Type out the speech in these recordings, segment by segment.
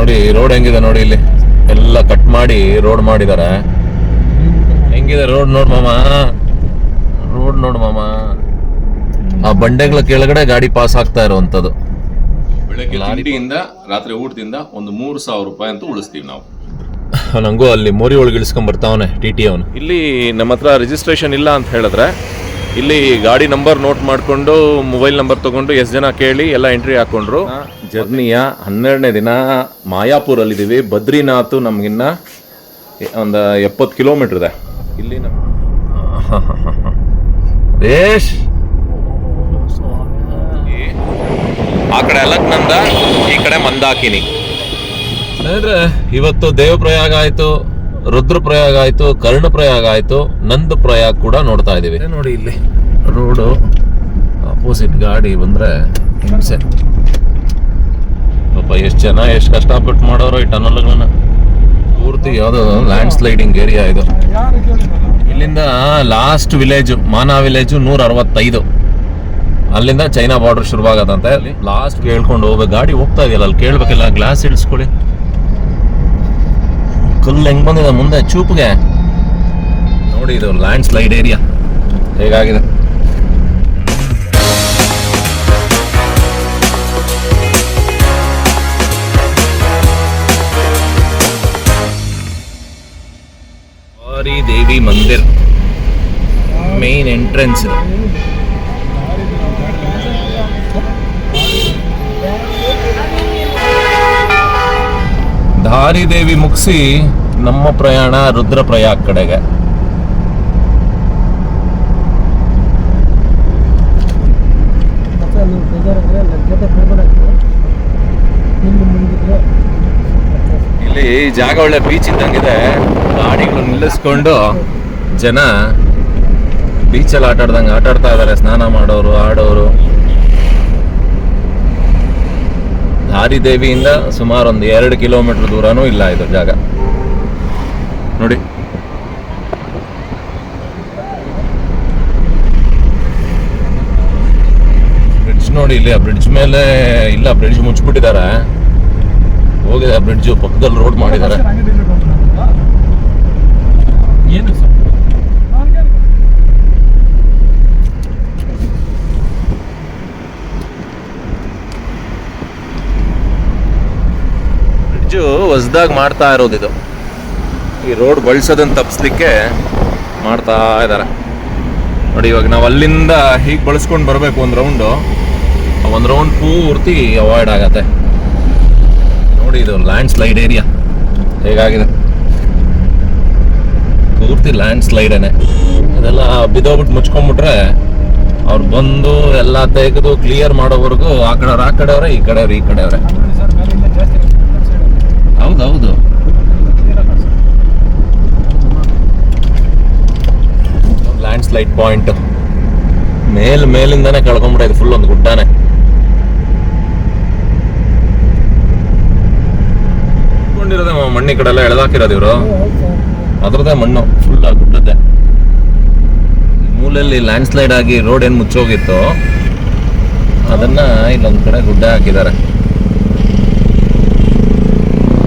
ನೋಡಿ ರೋಡ್ ಹೆಂಗಿದೆ ನೋಡಿ, ಇಲ್ಲಿ ಎಲ್ಲ ಕಟ್ ಮಾಡಿ ರೋಡ್ ಮಾಡಿದಾರೆ. ಹೆಂಗಿದೆ ರೋಡ್ ನೋಡ್ ಮಾಮ, ರೋಡ್ ನೋಡ್ ಮಾಮ. ಆ ಬಂಡೆಗಳ ಕೆಳಗಡೆ ಗಾಡಿ ಪಾಸ್ ಆಗ್ತಾ ಇರುವಂತದ್ದು. ಬೆಳಗ್ಗೆ ತಿಂಡಿಯಿಂದ ರಾತ್ರಿ ಊಟದಿಂದ ಒಂದು 3,000 ರೂಪಾಯಿ ಅಂತೂ ಉಳಿಸ್ತೀವಿ ನಾವು. ನಂಗೂ ಅಲ್ಲಿ ಮೋರಿ ಒಳಗೆ ಇಳಿಸ್ಕೊಂಡ್ ಬರ್ತಾವನೆ ಟಿ ಅವನು. ಇಲ್ಲಿ ನಮ್ಮ ಹತ್ರ ರಿಜಿಸ್ಟ್ರೇಷನ್ ಇಲ್ಲ ಅಂತ ಹೇಳಿದ್ರೆ ಇಲ್ಲಿ ಗಾಡಿ ನಂಬರ್ ನೋಟ್ ಮಾಡಿಕೊಂಡು ಮೊಬೈಲ್ ನಂಬರ್ ತಗೊಂಡು ಎಷ್ಟು ಜನ ಕೇಳಿ ಎಲ್ಲ ಎಂಟ್ರಿ ಹಾಕೊಂಡ್ರು. ಜರ್ನಿಯ 12ನೇ ದಿನ ಮಾಯಾಪುರಲ್ಲಿದ್ದೀವಿ. ಬದ್ರಿನಾಥ್ ನಮಗಿನ್ನ ಒಂದು 70 ಕಿಲೋಮೀಟರ್ ಇದೆ. ಇಲ್ಲಿ ರೇಶ್ ಆ ಕಡೆ ಅಲಕ್ನಂದ, ಈ ಕಡೆ ಮಂದಾಕಿನಿ. ಅಂದ್ರೆ ಇವತ್ತು ದೇವಪ್ರಯಾಗ ಆಯ್ತು, ರುದ್ರಪ್ರಯಾಗ ಆಯ್ತು, ಕರ್ಣಪ್ರಯಾಗ ಆಯ್ತು, ನಂದ ಪ್ರಯಾಗ ಕೂಡ ನೋಡ್ತಾ ಇದೀವಿ. ನೋಡಿ ಇಲ್ಲಿ ರೋಡು ಅಪೋಸಿಟ್ ಗಾಡಿ ಬಂದ್ರೆ ಹಿಂಸೆ. ಪಾಪ ಎಷ್ಟು ಜನ ಎಷ್ಟು ಕಷ್ಟಪಟ್ಟು ಮಾಡೋರು ಈ ಟನಲ್ಗಳನ್ನ. ಪೂರ್ತಿ ಯಾವ್ದೋ ಲ್ಯಾಂಡ್ ಸ್ಲೈಡಿಂಗ್ ಏರಿಯಾ ಇದು. ಇಲ್ಲಿಂದ ಲಾಸ್ಟ್ ವಿಲೇಜ್ ಮಾನಾ ವಿಲೇಜ್ 165. ಅಲ್ಲಿಂದ ಚೈನಾ ಬಾರ್ಡರ್ ಶುರುವಾಗದಂತೆ. ಅಲ್ಲಿ ಲಾಸ್ಟ್ ಕೇಳ್ಕೊಂಡು ಹೋಗ್ಬೇಕು. ಗಾಡಿ ಹೋಗ್ತಾ ಇದೆಯಲ್ಲ, ಅಲ್ಲಿ ಕೇಳ್ಬೇಕಿಲ್ಲ. ಗ್ಲಾಸ್ ಇಳಿಸ್ಕೊಳ್ಳಿ. ಕಲ್ಲು ಹೆಂಗ್ ಬಂದಿದೆ ಮುಂದೆ ಚೂಪ್ಗೆ ನೋಡಿ. ಇದು ಲ್ಯಾಂಡ್ ಸ್ಲೈಡ್ ಏರಿಯಾ ಹೇಗಾಗಿದೆ. ಧಾರಿ ದೇವಿ ಮಂದಿರ್ ಮೇನ್ ಎಂಟ್ರೆನ್ಸ್ ಇದು. ಧಾರಿ ದೇವಿ ಮುಗಿಸಿ ನಮ್ಮ ಪ್ರಯಾಣ ರುದ್ರಪ್ರಯಾಗ್ ಕಡೆಗೆ. ಇಲ್ಲಿ ಜಾಗ ಒಳ್ಳೆ ಬೀಚ್ ಇದ್ದಂಗಿದೆ. ಗಾಡಿಗಳು ನಿಲ್ಲಿಸ್ಕೊಂಡು ಜನ ಬೀಚಲ್ಲಿ ಆಟಾಡ್ದಂಗೆ ಆಟಾಡ್ತಾ ಇದ್ದಾರೆ. ಸ್ನಾನ ಮಾಡೋರು, ಆಡೋರು. ಧಾರಿದೇವಿಯಿಂದ ಸುಮಾರು ಒಂದು 2 ಕಿಲೋಮೀಟರ್ ದೂರನೂ ಇಲ್ಲ ಇದು ಜಾಗ ನೋಡಿ. ಬ್ರಿಡ್ಜ್ ನೋಡಿ, ಇಲ್ಲಿ ಆ ಬ್ರಿಡ್ಜ್ ಮೇಲೆ ಇಲ್ಲ, ಬ್ರಿಡ್ಜ್ ಮುಚ್ಚಿಬಿಟ್ಟಿದ್ದಾರೆ. ಹೋಗಿದೆ ಆ ಬ್ರಿಡ್ಜ್ ಪಕ್ಕದಲ್ಲಿ ರೋಡ್ ಮಾಡಿದ್ದಾರೆ. ಹೊಸದಾಗಿ ಮಾಡ್ತಾ ಇರೋದಿದು. ಈ ರೋಡ್ ಬಳಸೋದನ್ನ ತಪ್ಪಿಸ್ಲಿಕ್ಕೆ ಮಾಡ್ತಾ ಇದ್ದಾರೆ ನೋಡಿ. ಇವಾಗ ನಾವು ಅಲ್ಲಿಂದ ಹೀಗೆ ಬಳಸ್ಕೊಂಡು ಬರಬೇಕು. ಒಂದು ರೌಂಡ್ ಪೂರ್ತಿ ಅವಾಯ್ಡ್ ಆಗತ್ತೆ ನೋಡಿ. ಇದು ಲ್ಯಾಂಡ್ ಸ್ಲೈಡ್ ಏರಿಯಾ ಹೇಗಾಗಿದೆ. ಪೂರ್ತಿ ಲ್ಯಾಂಡ್ ಸ್ಲೈಡೇನೆ. ಇದೆಲ್ಲ ಬಿದ್ದೋಗ್ಬಿಟ್ಟು ಮುಚ್ಕೊಂಡ್ಬಿಟ್ರೆ ಅವ್ರು ಬಂದು ಎಲ್ಲ ತೆಗೆದು ಕ್ಲಿಯರ್ ಮಾಡೋವರೆಗೂ ಆ ಕಡೆಯವ್ರೆ, ಈ ಕಡೆಯವ್ರೆ. ಹೌದೌದು. ಲ್ಯಾಂಡ್ ಸ್ಲೈಡ್ ಪಾಯಿಂಟ್ ಮೇಲಿಂದಾನೆ ಕಳ್ಕೊಂಡ್ಬಿಟ್ಟೈತೆ. ಫುಲ್ ಒಂದು ಗುಡ್ಡಾನೆ. ಕೊಂಡಿರೋದೆ ಮಣ್ಣಿ ಕಡೆ ಎಲ್ಲ ಎಳೆದಾಕಿರೋದು ಇವರು. ಅದ್ರದ್ದೇ ಮಣ್ಣು ಫುಲ್ ಆ ಗುಡ್ಡದ್ದೆ. ಮೂಲೆಯಲ್ಲಿ ಲ್ಯಾಂಡ್ ಸ್ಲೈಡ್ ಆಗಿ ರೋಡ್ ಏನು ಮುಚ್ಚೋಗಿತ್ತು ಅದನ್ನ ಇಲ್ಲೊಂದ್ ಕಡೆ ಗುಡ್ಡ ಹಾಕಿದ್ದಾರೆ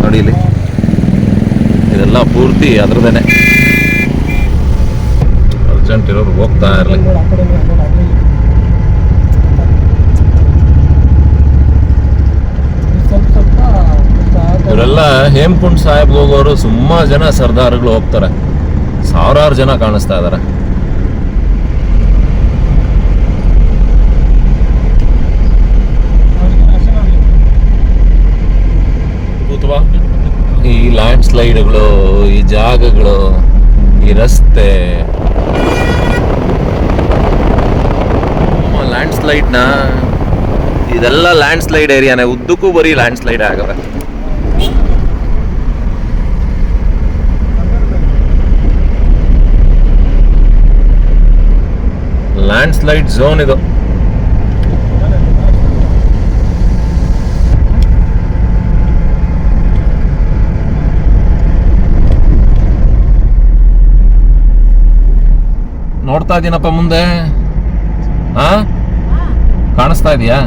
ನೋಡಿ. ಇಲ್ಲಿ ಇದೆಲ್ಲ ಪೂರ್ತಿ ಅದ್ರದೇನೆ. ಅರ್ಜೆಂಟ್ ಇರೋರು ಹೋಗ್ತಾ ಇರಲಿ. ಇವರೆಲ್ಲ ಹೇಮಕುಂಡ್ ಸಾಹೇಬ್ ಹೋಗೋರು ಸುಮಾರು ಜನ ಸರ್ದಾರ್ಗಳು ಹೋಗ್ತಾರೆ. ಸಾವಿರಾರು ಜನ ಕಾಣಿಸ್ತಾ ಇದಾರೆ. ಈ ಲ್ಯಾಂಡ್ ಸ್ಲೈಡ್ಗಳು, ಈ ಜಾಗಗಳು, ಈ ರಸ್ತೆ, ಲ್ಯಾಂಡ್ ಸ್ಲೈಡ್ನ ಇದೆಲ್ಲ ಲ್ಯಾಂಡ್ ಸ್ಲೈಡ್ ಏರಿಯಾನೇ. ಉದ್ದಕ್ಕೂ ಬರೀ ಲ್ಯಾಂಡ್ ಸ್ಲೈಡ್ ಆಗವೆ. ಲ್ಯಾಂಡ್ ಸ್ಲೈಡ್ ಝೋನ್ ಇದು. ನೋಡ್ತಾ ಇದೀನಪ್ಪ ಮುಂದೆ. ಕಾಣಿಸ್ತಾ ಇದೆಯಾ?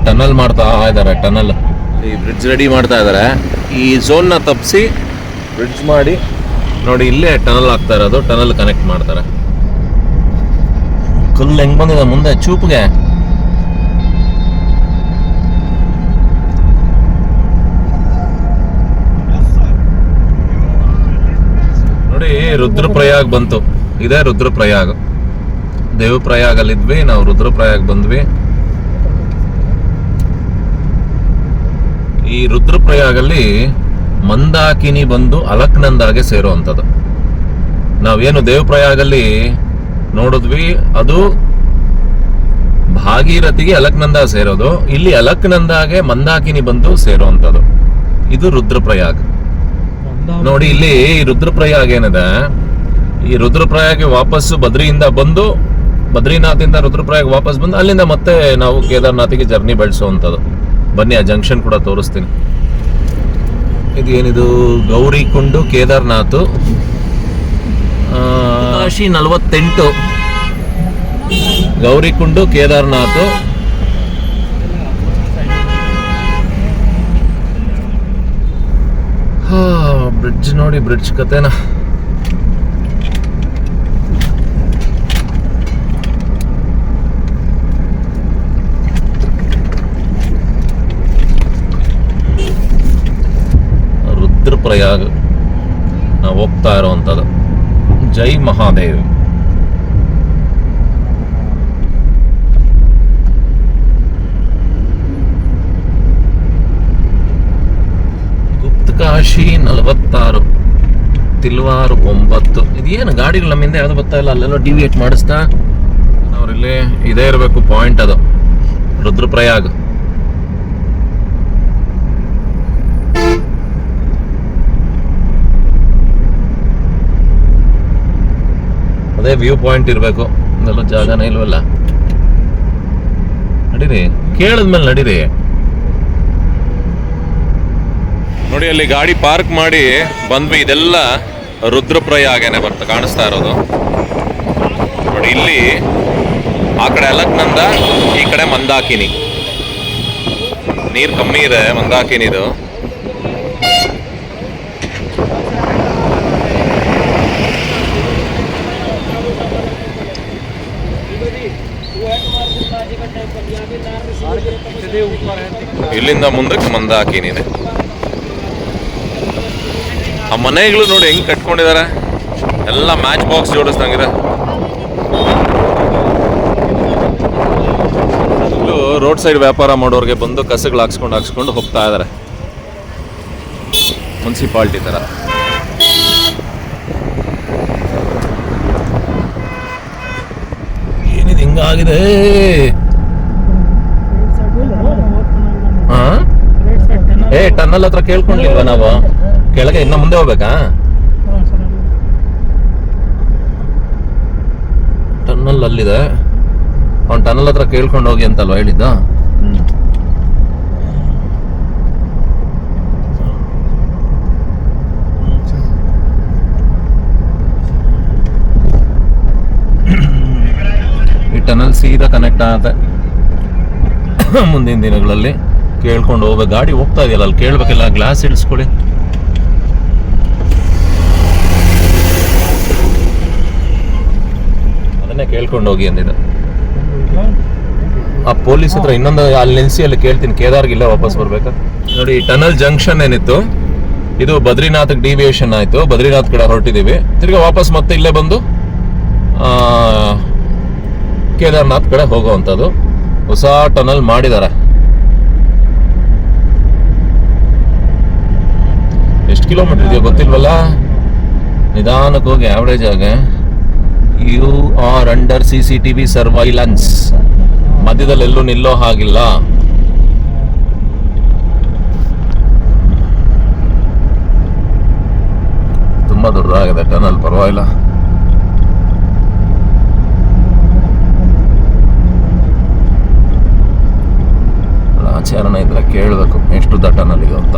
ಟನಲ್ ಮಾಡ್ತಾ ಇದ್ದಾರೆ. ಟನಲ್ ಈ ಬ್ರಿಡ್ಜ್ ರೆಡಿ ಮಾಡ್ತಾ ಇದ್ದಾರೆ. ಈ ಝೋನ್ನ ತಪ್ಪಿಸಿ ಬ್ರಿಡ್ಜ್ ಮಾಡಿ ನೋಡಿ, ಇಲ್ಲೇ ಟನಲ್ ಆಗ್ತಾ ಇರೋದು. ಟನಲ್ ಕನೆಕ್ಟ್ ಮಾಡ್ತಾರೆ. ಕಲ್ಲು ಹೆಂಗ್ ಬಂದಿದೆ ಮುಂದೆ ಚೂಪ್ಗೆ. ನೋಡಿ ರುದ್ರಪ್ರಯಾಗ್ ಬಂತು. ಇದೇ ರುದ್ರಪ್ರಯಾಗ್. ದೇವಪ್ರಯಾಗ್ ಅಲ್ಲಿದ್ವಿ, ನಾವು ರುದ್ರಪ್ರಯಾಗ್ ಬಂದ್ವಿ. ಈ ರುದ್ರಪ್ರಯಾಗಲ್ಲಿ ಮಂದಾಕಿನಿ ಬಂದು ಅಲಕ್ನಂದಾಗೆ ಸೇರುವಂಥದ್ದು. ನಾವೇನು ದೇವಪ್ರಯಾಗಲ್ಲಿ ನೋಡಿದ್ವಿ ಅದು ಭಾಗೀರಥಿಗೆ ಅಲಕ್ನಂದ ಸೇರೋದು. ಇಲ್ಲಿ ಅಲಕ್ನಂದಾಗೆ ಮಂದಾಕಿನಿ ಬಂದು ಸೇರುವಂಥದ್ದು. ಇದು ರುದ್ರಪ್ರಯಾಗ್. ನೋಡಿ ಇಲ್ಲಿ ಈ ರುದ್ರಪ್ರಯಾಗ್ ಏನಿದೆ, ಈ ರುದ್ರಪ್ರಯಾಗ್ಗೆ ವಾಪಸ್ಸು ಬದ್ರಿಯಿಂದ ಬಂದು, ಬದ್ರಿನಾಥಿಂದ ರುದ್ರಪ್ರಯಾಗ್ ವಾಪಸ್ ಬಂದು ಅಲ್ಲಿಂದ ಮತ್ತೆ ನಾವು ಕೇದಾರ್ನಾಥಿಗೆ ಜರ್ನಿ ಬೆಳೆಸುವಂಥದ್ದು. ಬನ್ನಿ ಆ ಜಂಕ್ಷನ್ ಕೂಡ ತೋರಿಸ್ತೀನಿ. ಇದೇನಿದು ಗೌರಿಕುಂಡು ಕೇದಾರ್ನಾಥ್. ಕಾಶಿ 48 ಗೌರಿಕುಂಡು ಕೇದಾರ್ನಾಥ್. ಬ್ರಿಡ್ಜ್ ನೋಡಿ, ಬ್ರಿಡ್ಜ್ ಕತೆನ. ರುದ್ರಪ್ರಯಾಗ್ ನಾವು ಹೋಗ್ತಾ ಇರೋವಂಥದ್ದು. ಜೈ ಮಹಾದೇವ್. ಗುಪ್ತಕಾಶಿ 46, ತಿಲ್ವಾರ್ 9. ಇದೇನು ಗಾಡಿಗಳು ನಮ್ಮಿಂದ ಯಾವ್ದು ಬರ್ತಾ ಇಲ್ಲ, ಅಲ್ಲೆಲ್ಲ ಡಿವಿಯೇಟ್ ಮಾಡಿಸ್ತಾ ಅವ್ರಲ್ಲಿ. ಇದೇ ಇರಬೇಕು ಪಾಯಿಂಟ್, ಅದು ರುದ್ರಪ್ರಯಾಗ್. ಅದೇ ವ್ಯೂ ಪಾಯಿಂಟ್ ಇರಬೇಕು. ಇದೆಲ್ಲ ಜಾಗನೇ ಇಲ್ವಲ್ಲ. ನಡೀರಿ, ಕೇಳಿದ್ಮೇಲೆ ನಡೀರಿ. ನೋಡಿ ಅಲ್ಲಿ ಗಾಡಿ ಪಾರ್ಕ್ ಮಾಡಿ ಬಂದ್ವಿ. ಇದೆಲ್ಲ ರುದ್ರಪ್ರಯಾಗೇನೆ ಕಾಣಿಸ್ತಾ ಇರೋದು. ನೋಡಿ ಇಲ್ಲಿ ಆ ಕಡೆ ಅಲಕ್ನಂದ, ಈ ಕಡೆ ಮಂದಾಕಿನಿ. ನೀರು ಕಮ್ಮಿ ಇದೆ ಮಂದಾಕಿನಿದು. ಇಲ್ಲಿಂದ ಮುಂದಕ್ಕೆ ಮಂದಾಕಿನಿದೆ. ಆ ಮನೆಗಳು ನೋಡಿ ಹೆಂಗ್ ಕಟ್ಕೊಂಡಿದ್ದಾರೆ, ಎಲ್ಲ ಮ್ಯಾಚ್ ಬಾಕ್ಸ್ ಜೋಡಿಸ್ದಂಗಿದೆ. ರೋಡ್ ಸೈಡ್ ವ್ಯಾಪಾರ ಮಾಡೋರಿಗೆ ಬಂದು ಕಸಗಳು ಹಾಕ್ಸ್ಕೊಂಡು ಹೋಗ್ತಾ ಇದ್ದಾರೆ, ಮುನ್ಸಿಪಾಲ್ಟಿ ತರ. ಏನಿದೆ ಹಿಂಗಾಗಿದೆ? ಟನ್ನಲ್ ಹತ್ರ ಕೇಳ್ಕೊಂಡಿಲ್ವಾ ನಾವು? ಕೆಳಗೆ ಇನ್ನ ಮುಂದೆ ಹೋಗ್ಬೇಕಾ? ಟನ್ನಲ್ ಅಲ್ಲಿದೆ. ಅವ್ನು ಟನ್ನಲ್ ಹತ್ರ ಕೇಳ್ಕೊಂಡು ಹೋಗಿ ಅಂತಲ್ವಾ ಹೇಳಿದ್ದ? ಈ ಟನಲ್ ಸೀದಾ ಕನೆಕ್ಟ್ ಆಗುತ್ತೆ. ಮುಂದಿನ ದಿನಗಳಲ್ಲಿ ಕೇಳ್ಕೊಂಡು ಹೋಗ್ಬೇಕು. ಗಾಡಿ ಹೋಗ್ತಾ ಇದೆಯಲ್ಲ, ಅಲ್ಲಿ ಕೇಳ್ಬೇಕಿಲ್ಲ. ಗ್ಲಾಸ್ ಇಳಿಸ್ಕೊಳ್ಳಿ. ಅದನ್ನೇ ಕೇಳ್ಕೊಂಡು ಹೋಗಿ ಅಂದಿದೆ ಆ ಪೊಲೀಸ್ ಹತ್ರ. ಇನ್ನೊಂದು ಅಲ್ಲಿ ನಿಲ್ಸಿ ಅಲ್ಲಿ ಕೇಳ್ತೀನಿ, ಕೇದಾರ್ಗೆ ಇಲ್ಲೇ ವಾಪಸ್ ಬರ್ಬೇಕಾ? ನೋಡಿ ಟನಲ್ ಜಂಕ್ಷನ್ ಏನಿತ್ತು, ಇದು ಬದ್ರಿನಾಥ್ ಡಿವಿಯೇಷನ್ ಆಯ್ತು. ಬದ್ರಿನಾಥ್ ಕಡೆ ಹೊರಟಿದೀವಿ. ತಿರ್ಗಿ ವಾಪಸ್ ಮತ್ತೆ ಇಲ್ಲೇ ಬಂದು ಕೇದಾರ್ನಾಥ್ ಕಡೆ ಹೋಗುವಂಥದ್ದು. ಹೊಸ ಟನಲ್ ಮಾಡಿದ್ದಾರೆ. ಎಷ್ಟು ಕಿಲೋಮೀಟರ್ ಇದೆಯೋ ಗೊತ್ತಿಲ್ವಲ್ಲ. ನಿಧಾನಕ್ಕೆ ಹೋಗಿ ಆವರೇಜ್ ಆಗಿ. You are under CCTV surveillance. ಮಧ್ಯದಲ್ಲಿ ಎಲ್ಲೂ ನಿಲ್ಲೋ ಹಾಗಿಲ್ಲ. ತುಂಬಾ ದೊಡ್ಡದಾಗಿದೆ ಟನಲ್, ಪರವಾಗಿಲ್ಲ. ಆಚಾರಣ ಇದ್ರೆ ಕೇಳಬೇಕು ಎಷ್ಟು ಟನಲ್ ಇದು ಅಂತ.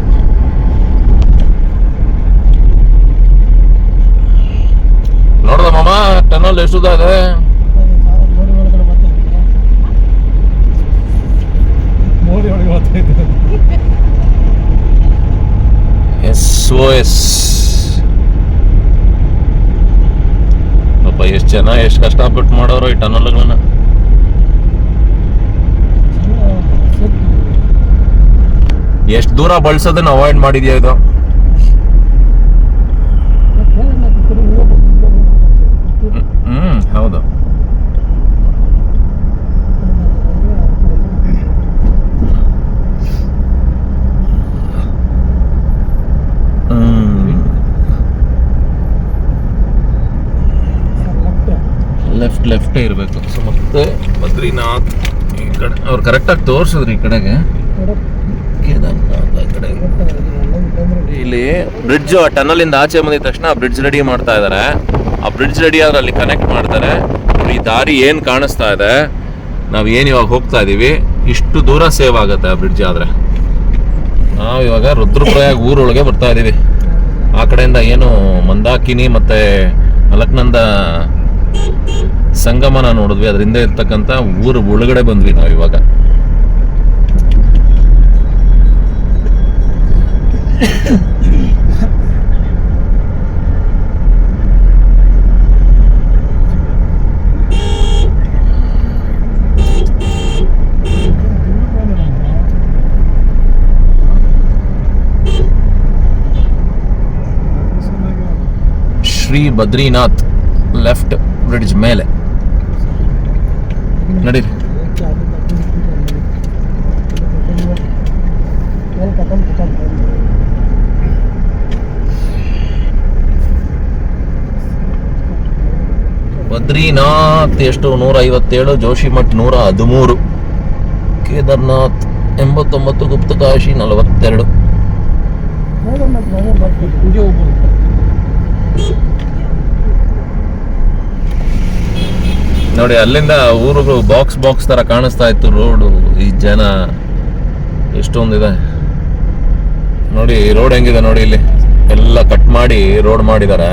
ನೋಡ್ದ ಮಾಮ ಟನಲ್ ಎಷ್ಟು ಇದೆ? SOS. ಪಾಪ ಎಷ್ಟು ಜನ ಎಷ್ಟು ಕಷ್ಟಪಟ್ಟು ಮಾಡೋರು ಈ ಟನಲ್ಗಳನ್ನ. ಎಷ್ಟು ದೂರ ಬಳಸೋದನ್ನ ಅವಾಯ್ಡ್ ಮಾಡಿದ್ಯಾ ಇದು? ಹೌದು. ಲೆಫ್ಟೇ ಇರಬೇಕು. ಸೊ ಮತ್ತೆ ಬದ್ರಿನಾಥ್ ಈ ಕಡೆ ಅವ್ರು ಕರೆಕ್ಟಾಗಿ ತೋರಿಸಿದ್ರು ಈ ಕಡೆಗೆ. ಕೇದಾರ್ನಾಥ್ ಈ ಕಡೆ. ಇಲ್ಲಿ ಬ್ರಿಡ್ಜ್ ಟನಲ್ ಇಂದ ಆಚೆ ಬಂದಿದ ತಕ್ಷಣ ಬ್ರಿಡ್ಜ್ ರೆಡಿ ಮಾಡ್ತಾ ಇದ್ದಾರೆ. ಆ ಬ್ರಿಡ್ಜ್ ರೆಡಿ ಆದ್ರೆ ಅಲ್ಲಿ ಕನೆಕ್ಟ್ ಮಾಡ್ತಾರೆ. ಈ ದಾರಿ ಏನು ಕಾಣಿಸ್ತಾ ಇದೆ, ನಾವು ಏನು ಇವಾಗ ಹೋಗ್ತಾ ಇದೀವಿ, ಇಷ್ಟು ದೂರ ಸೇವ್ ಆಗುತ್ತೆ ಆ ಬ್ರಿಡ್ಜ್ ಆದ್ರೆ. ನಾವು ಇವಾಗ ರುದ್ರಪ್ರಯಾಗ್ ಊರೊಳಗೆ ಬರ್ತಾ ಇದೀವಿ. ಆ ಕಡೆಯಿಂದ ಏನು ಮಂದಾಕಿನಿ ಮತ್ತೆ ಅಲಕ್ನಂದ ಸಂಗಮನ ನೋಡಿದ್ವಿ, ಅದರಿಂದ ಇರ್ತಕ್ಕಂಥ ಊರು ಒಳಗಡೆ ಬಂದ್ವಿ ನಾವು ಇವಾಗ. ಶ್ರೀ ಬದ್ರಿನಾಥ್ ಲೆಫ್ಟ್ ಬ್ರಿಡ್ಜ್ ಮೇಲೆ ನಡೀರಿ. ಬದ್ರಿನಾಥ್ ಎಷ್ಟು 157, ಜೋಶಿಮಠ್ 113, ಕೇದಾರ್ನಾಥ್ 89, ಗುಪ್ತಕಾಶಿ 42. ನೋಡಿ ಅಲ್ಲಿಂದ ಊರುಗಳು ಬಾಕ್ಸ್ ತರ ಕಾಣಿಸ್ತಾ ಇತ್ತು ರೋಡು. ಈ ಜನ ಎಷ್ಟೊಂದಿದೆ ನೋಡಿ. ರೋಡ್ ಹೆಂಗಿದೆ ನೋಡಿ, ಇಲ್ಲಿ ಎಲ್ಲ ಕಟ್ ಮಾಡಿ ರೋಡ್ ಮಾಡಿದ್ದಾರೆ.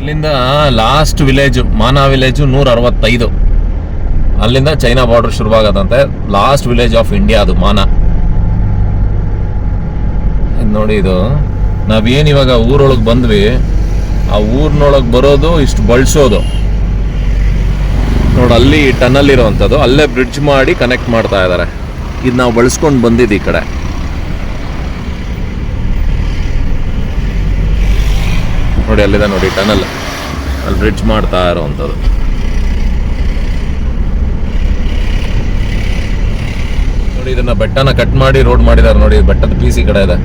ಇಲ್ಲಿಂದ ಲಾಸ್ಟ್ ವಿಲೇಜ್ ಮಾನಾ ವಿಲೇಜ್ 165. ಅಲ್ಲಿಂದ ಚೈನಾ ಬಾರ್ಡರ್ ಶುರುವಾಗತ್ತಂತೆ. ಲಾಸ್ಟ್ ವಿಲೇಜ್ ಆಫ್ ಇಂಡಿಯಾ ಅದು ಮಾನಾ. ನೋಡಿ ಇದು ನಾವೇನು ಇವಾಗ ಊರೊಳಗೆ ಬಂದ್ವಿ, ಆ ಊರಿನೊಳಗೆ ಬರೋದು ಇಷ್ಟು ಬಳಸೋದು ನೋಡಿ. ಅಲ್ಲಿ ಟನಲ್ ಇರೋವಂಥದ್ದು, ಅಲ್ಲೇ ಬ್ರಿಡ್ಜ್ ಮಾಡಿ ಕನೆಕ್ಟ್ ಮಾಡ್ತಾ ಇದ್ದಾರೆ. ಇದು ನಾವು ಬಳಸ್ಕೊಂಡು ಬಂದಿದ್ದು ಈ ಕಡೆ. ನೋಡಿ ಅಲ್ಲಿದೆ ನೋಡಿ ಟನಲ್, ಅಲ್ಲಿ ಬ್ರಿಡ್ಜ್ ಮಾಡ್ತಾ ಇರೋವಂಥದ್ದು. ನೋಡಿ ಇದನ್ನ ಬೆಟ್ಟನ ಕಟ್ ಮಾಡಿ ರೋಡ್ ಮಾಡಿದ್ದಾರೆ ನೋಡಿ. ಬೆಟ್ಟದ ಪೀಸ್ ಈ ಕಡೆ ಇದೆ.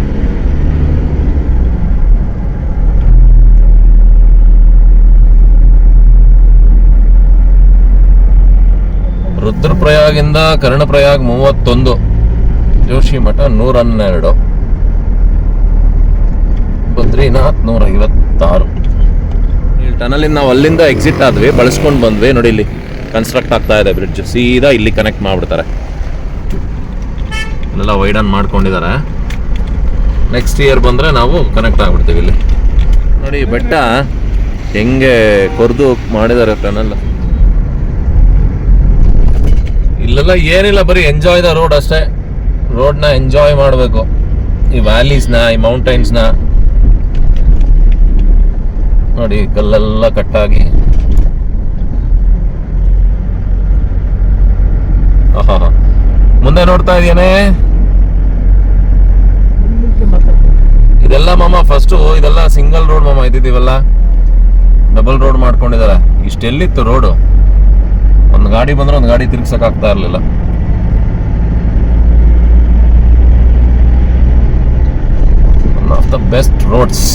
ರುದ್ರಪ್ರಯಾಗಿಂದ ಕರ್ಣಪ್ರಯಾಗ್ 31, ಜೋಶಿಮಠ 112, ಬದ್ರಿನಾಥ್ 156. ಈ ಟನಲಿಂದ ನಾವು ಅಲ್ಲಿಂದ ಎಕ್ಸಿಟ್ ಆದ್ವಿ, ಬಳಸ್ಕೊಂಡು ಬಂದ್ವಿ. ನೋಡಿ ಇಲ್ಲಿ ಕನ್ಸ್ಟ್ರಕ್ಟ್ ಆಗ್ತಾ ಇದೆ ಬ್ರಿಡ್ಜ್. ಸೀದಾ ಇಲ್ಲಿ ಕನೆಕ್ಟ್ ಮಾಡ್ಬಿಡ್ತಾರೆ. ಇಲ್ಲೆಲ್ಲ ವೈಡನ್ ಮಾಡ್ಕೊಂಡಿದ್ದಾರೆ. ನೆಕ್ಸ್ಟ್ ಇಯರ್ ಬಂದರೆ ನಾವು ಕನೆಕ್ಟ್ ಆಗ್ಬಿಡ್ತೀವಿ. ಇಲ್ಲಿ ನೋಡಿ ಬೆಟ್ಟ ಹೆಂಗೆ ಕೊರ್ದು ಮಾಡಿದ್ದಾರೆ ಟನಲ್. ಇಲ್ಲೆಲ್ಲ ಏನಿಲ್ಲ, ಬರೀ ಎಂಜಾಯ್ ದ ರೋಡ್ ಅಷ್ಟೇ. ರೋಡ್ನ ಎಂಜಾಯ್ ಮಾಡಬೇಕು. ಈ ವ್ಯಾಲೀಸ್ನ, ಈ ಮೌಂಟೈನ್ಸ್ನ ನೋಡಿ, ಕಲ್ಲೆಲ್ಲ ಕಟ್ಟಾಗಿ. ಮುಂದೆ ನೋಡ್ತಾ ಇದೆಯೇನೆ ಇದೆಲ್ಲ ಮಾಮ. ಫಸ್ಟು ಇದೆಲ್ಲ ಸಿಂಗಲ್ ರೋಡ್ ಮಾಮ ಇದ್ದಿದ್ದೀವಲ್ಲ, ಡಬಲ್ ರೋಡ್ ಮಾಡ್ಕೊಂಡಿದ್ದಾರೆ. ಇಷ್ಟೆಲ್ಲಿತ್ತು ರೋಡು, ಒಂದು ಗಾಡಿ ಬಂದ್ರೆ ಒಂದು ಗಾಡಿ ತಿರ್ಗ್ಸಕ್ ಆಗ್ತಾ ಇರಲಿಲ್ಲ. One of the best roads.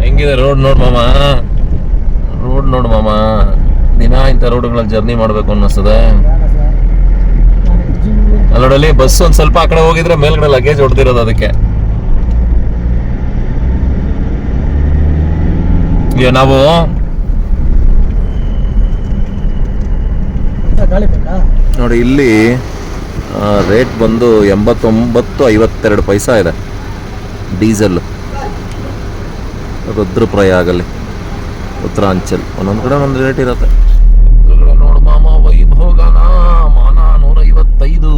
ಹೆಂಗಿದೆ ರೋಡ್ ನೋಡ್ ಮಾಮ, ರೋಡ್ ನೋಡು ಮಾಮ. ದಿನ ಇಂಥ ರೋಡ್ಗಳಲ್ಲಿ ಜರ್ನಿ ಮಾಡ್ಬೇಕು ಅನ್ನಿಸ್ತದೆ. ಅಲ್ಲೋಡಲ್ಲಿ ಬಸ್ ಒಂದ್ ಸ್ವಲ್ಪ ಆ ಕಡೆ ಹೋಗಿದ್ರೆ ಮೇಲ್ಗಡೆ ಲಗೇಜ್ ಹೊಡೆದಿರೋದು ಅದಕ್ಕೆ. ಈಗ ನಾವು ನೋಡಿ ಇಲ್ಲಿ ರೇಟ್ ಬಂದು 89.52 ಪೈಸಾ ಇದೆ ಡೀಸೆಲ್. ರುದ್ರಪ್ರಯಾಗಲ್ಲಿ ಉತ್ತರಾಂಚಲ್ ಒಂದೊಂದು ಕಡೆ ಒಂದು ರೇಟ್ ಇರುತ್ತೆ. ನೋಡು ಮಾಮ, ವೈಭೋಗನ ಮಾನ 155,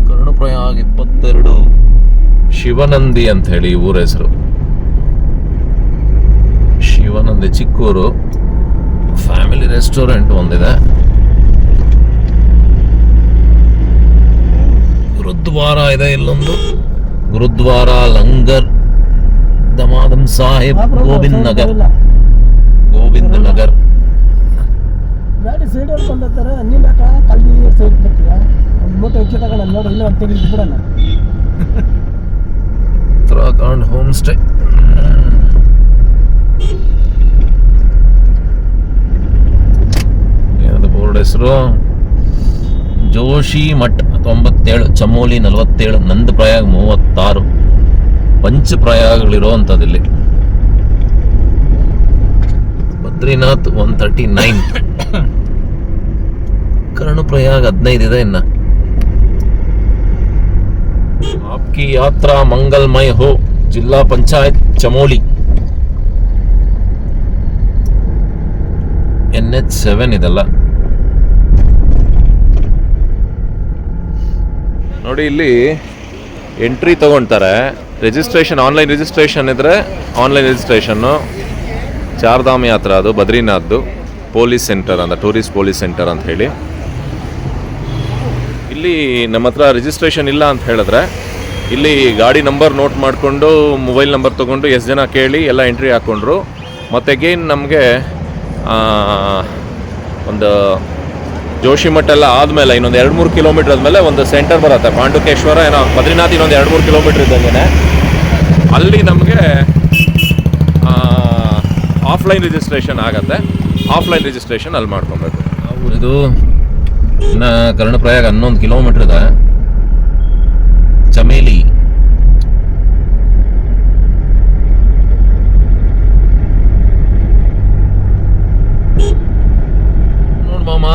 ಕರ್ಣಪ್ರಯಾಗ್ 22. ಶಿವನಂದಿ ಅಂತ ಹೇಳಿ ಊರ ಹೆಸರು. ಶಿವನಂದಿ ಚಿಕ್ಕೂರು. ಫ್ಯಾಮಿಲಿ ರೆಸ್ಟೋರೆಂಟ್ ಒಂದಿದೆ. ಗುರುದ್ವಾರ ಇದೆ ಇಲ್ಲೊಂದು. ಗುರುದ್ವಾರ, ಲಂಗರ್, ದಮಾದಂ ಸಾಹಿಬ್, ಗೋವಿಂದ್ ನಗರ್. ಗಾಡಿ ಸೈಡ್ ಹೊಡ್ಕೊಂಡಿರ್ತಾರೆ. ನೀನಕ ಕಲ್ದಿ ಸೈಡ್ ಬರ್ತೀಯ, ಒಂದು ಮೂಟೆ ಹೆಚ್ಚು ತಗೊಳ್ಳೋಣ ನೋಡಿ, ಇಲ್ಲ ಅಂತ ಹೇಳಿ ಬಿಡೋಣ. Uttarakhand home stay. ಏನದು ಬೋರ್ಡ್ ಹೆಸರು? ಜೋಶಿ ಮಠ್ 97, ಚಮೋಲಿ 47, ನಂದ್ ಪ್ರಯಾಗ್ 36. ಪಂಚ ಪ್ರಯಾಗಗಳಿರುವಂಥದ್ದು ಇಲ್ಲಿ. ಬದ್ರಿನಾಥ್ 139. ಕರ್ಣಪ್ರಯಾಗ್ 15 ಇದೆ ಇನ್ನ. आपकी यात्रा मंगलमय हो, जिला पंचायत चमोली. NH7 ಇದಲ್ಲ ನೋಡಿ. ಇಲ್ಲಿ ಎಂಟ್ರಿ ತಗೊಳ್ತಾರೆ. ರಿಜಿಸ್ಟ್ರೇಷನ್, ಆನ್ಲೈನ್ ರಿಜಿಸ್ಟ್ರೇಷನ್ ಇದ್ರೆ ಆನ್ಲೈನ್ ರಿಜಿಸ್ಟ್ರೇಷನ್ನು. ಚಾರ್ಧಾಮ್ ಯಾತ್ರಾ, ಅದು ಬದ್ರಿನಾಥ್ದು. ಪೊಲೀಸ್ ಸೆಂಟರ್ ಅಂತ, ಟೂರಿಸ್ಟ್ ಪೊಲೀಸ್ ಸೆಂಟರ್ ಅಂತ ಹೇಳಿ. ಇಲ್ಲಿ ನಮ್ಮ ಹತ್ರ ರಿಜಿಸ್ಟ್ರೇಷನ್ ಇಲ್ಲ ಅಂತ ಹೇಳಿದ್ರೆ ಇಲ್ಲಿ ಗಾಡಿ ನಂಬರ್ ನೋಟ್ ಮಾಡಿಕೊಂಡು ಮೊಬೈಲ್ ನಂಬರ್ ತೊಗೊಂಡು ಎಷ್ಟು ಜನ ಕೇಳಿ ಎಲ್ಲ ಎಂಟ್ರಿ ಹಾಕ್ಕೊಂಡ್ರು. ಮತ್ತು ಅಗೇನ್ ನಮಗೆ ಒಂದು ಜೋಶಿಮಠ ಎಲ್ಲ ಆದಮೇಲೆ ಇನ್ನೊಂದು 2-3 ಕಿಲೋಮೀಟ್ರ್ ಆದಮೇಲೆ ಒಂದು ಸೆಂಟರ್ ಬರುತ್ತೆ, ಪಾಂಡುಕೇಶ್ವರ ಏನೋ. ಬದ್ರಿನಾಥ್ ಇನ್ನೊಂದು 2-3 ಕಿಲೋಮೀಟ್ರ್ ಇದ್ದಂಗೆ ಅಲ್ಲಿ ನಮಗೆ ಆಫ್ಲೈನ್ ರಿಜಿಸ್ಟ್ರೇಷನ್ ಆಗುತ್ತೆ. ಆಫ್ಲೈನ್ ರಿಜಿಸ್ಟ್ರೇಷನ್ ಅಲ್ಲಿ ಮಾಡ್ಕೊಬೇಕು. ಇದು ಇನ್ನು ಕರ್ಣಪ್ರಯಾಗ್ 11 ಕಿಲೋಮೀಟ್ರ್ ಇದೆ. ಚಮೇಲಿ ನೋಡ್ ಮಾಮ,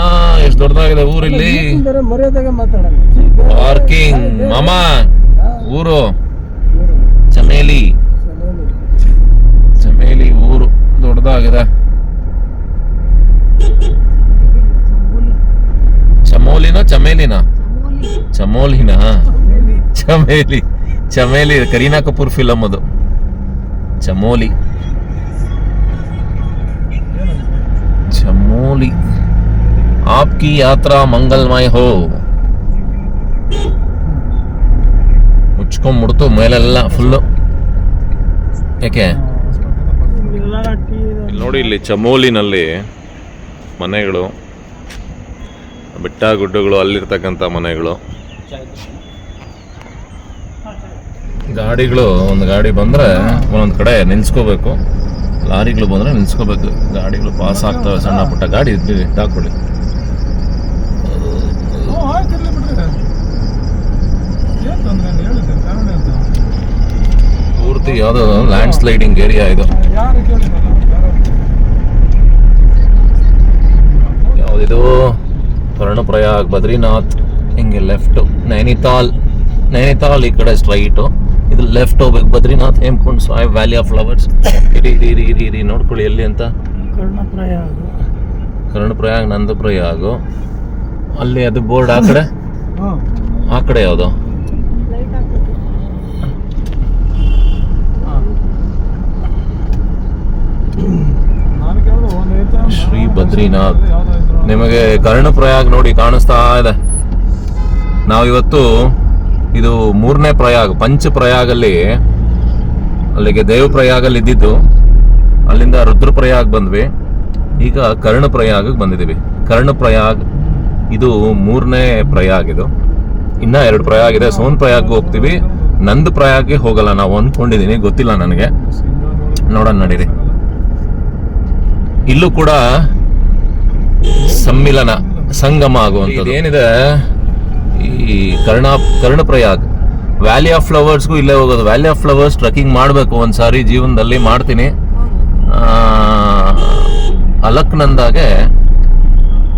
ಎಷ್ಟು ದೊಡ್ಡದಾಗಿದೆ ಊರಿಲ್ಲಿ. ಮರ್ಯಾದಾಗ ಮಾತಾಡೋಣ. ಪಾರ್ಕಿಂಗ್ ಮಾಮ, ಊರು ಚಮೇಲಿ. ಚಮೇಲಿ ಊರು ದೊಡ್ಡದಾಗಿದೆ. ಚಮೋಲಿನ ಚಮೇಲಿನ? ಚಮೋಲಿನ, ಚಮೇಲಿ. ಚಮೇಲಿ ಕರೀನಾ ಕಪೂರ್ ಫಿಲಮ್ ಅದು. ಚಮೋಲಿ, ಚಮೋಲಿ. ಆಪ್ಕಿ ಯಾತ್ರಾ ಮಂಗಲ್ಮಯ ಹೋ. ಮುಚ್ಕೊಂಡ್ಬಿಡ್ತು ಮೇಲೆಲ್ಲ ಫುಲ್ಲು. ಯಾಕೆ ಇಲ್ಲಿ ನೋಡಿ, ಇಲ್ಲಿ ಚಮೋಲಿನಲ್ಲಿ ಮನೆಗಳು, ಬೆಟ್ಟ ಗುಡ್ಡಗಳು, ಅಲ್ಲಿರ್ತಕ್ಕಂಥ ಮನೆಗಳು. ಗಾಡಿಗಳು, ಒಂದು ಗಾಡಿ ಬಂದರೆ ಒಂದೊಂದು ಕಡೆ ನಿಲ್ಸ್ಕೋಬೇಕು. ಲಾರಿಗಳು ಬಂದರೆ ನಿಲ್ಸ್ಕೋಬೇಕು. ಗಾಡಿಗಳು ಪಾಸ್ ಆಗ್ತವೆ. ಸಣ್ಣ ಪುಟ್ಟ ಗಾಡಿ ಹಾಕೊಳ್ಳಿ. ಪೂರ್ತಿ ಯಾವುದೋ ಲ್ಯಾಂಡ್ ಸ್ಲೈಡಿಂಗ್ ಏರಿಯಾ ಇದು. ಯಾವುದಿದು? ಕರ್ಣಪ್ರಯಾಗ್, ಬದ್ರಿನಾಥ್, ಹಿಂಗೆ ಲೆಫ್ಟು. ನೈನಿತಾಲ್ ಈ ಕಡೆ ಸ್ಟ್ರೈಟು. ಇದು ಲೆಫ್ಟ್ ಹೋಗ್ಬೇಕು. Badrinath, Hemkund Sahib, valley of flowers. ಇರಿ ನೋಡ್ಕೊಳ್ಳಿ ಎಲ್ಲಿ ಅಂತ. ಕರ್ಣಪ್ರಯಾಗ್, ನಂದಪ್ರಯಾಗು. ಅಲ್ಲಿ ಅದು ಬೋರ್ಡ್ ಆ ಕಡೆ. ಆ ಕಡೆ ಯಾವುದು? ಶ್ರೀ ಬದ್ರಿನಾಥ್. ನಿಮಗೆ ಕರ್ಣಪ್ರಯಾಗ್ ನೋಡಿ ಕಾಣಿಸ್ತಾ ಇದೆ. ನಾವಿವತ್ತು ಇದು 3ನೇ ಪ್ರಯಾಗ್. ಪಂಚ ಪ್ರಯಾಗಲ್ಲಿ ಅಲ್ಲಿಗೆ ದೇವಪ್ರಯಾಗಲ್ಲಿ ಇದ್ದಿದ್ದು, ಅಲ್ಲಿಂದ ರುದ್ರಪ್ರಯಾಗ್ ಬಂದ್ವಿ. ಈಗ ಕರ್ಣಪ್ರಯಾಗ್ ಬಂದಿದ್ದೀವಿ. ಕರ್ಣಪ್ರಯಾಗ್ ಇದು 3ನೇ ಪ್ರಯಾಗ್. ಇದು ಇನ್ನ 2 ಪ್ರಯಾಗ್ ಇದೆ. ಸೋನ್ ಪ್ರಯಾಗ್ ಹೋಗ್ತೀವಿ. ನಂದ್ ಪ್ರಯಾಗ್ಗೆ ಹೋಗಲ್ಲ ನಾವು ಅಂದ್ಕೊಂಡಿದ್ದೀನಿ, ಗೊತ್ತಿಲ್ಲ ನನಗೆ. ನೋಡೋಣ ನಡೀರಿ. ಇಲ್ಲೂ ಕೂಡ ಸಮ್ಮಿಲನ, ಸಂಗಮ ಆಗುವಂಥದ್ದು ಏನಿದೆ. ಈ ಕರ್ಣಪ್ರಯಾಗ್ ವ್ಯಾಲಿ ಆಫ್ ಫ್ಲವರ್ಸ್ಗೂ ಇಲ್ಲೇ ಹೋಗೋದು. ವ್ಯಾಲಿ ಆಫ್ ಫ್ಲವರ್ಸ್ ಟ್ರೆಕ್ಕಿಂಗ್ ಮಾಡಬೇಕು ಒಂದ್ಸಾರಿ ಜೀವನದಲ್ಲಿ, ಮಾಡ್ತೀನಿ. ಅಲಕ್ನಂದಾಗೆ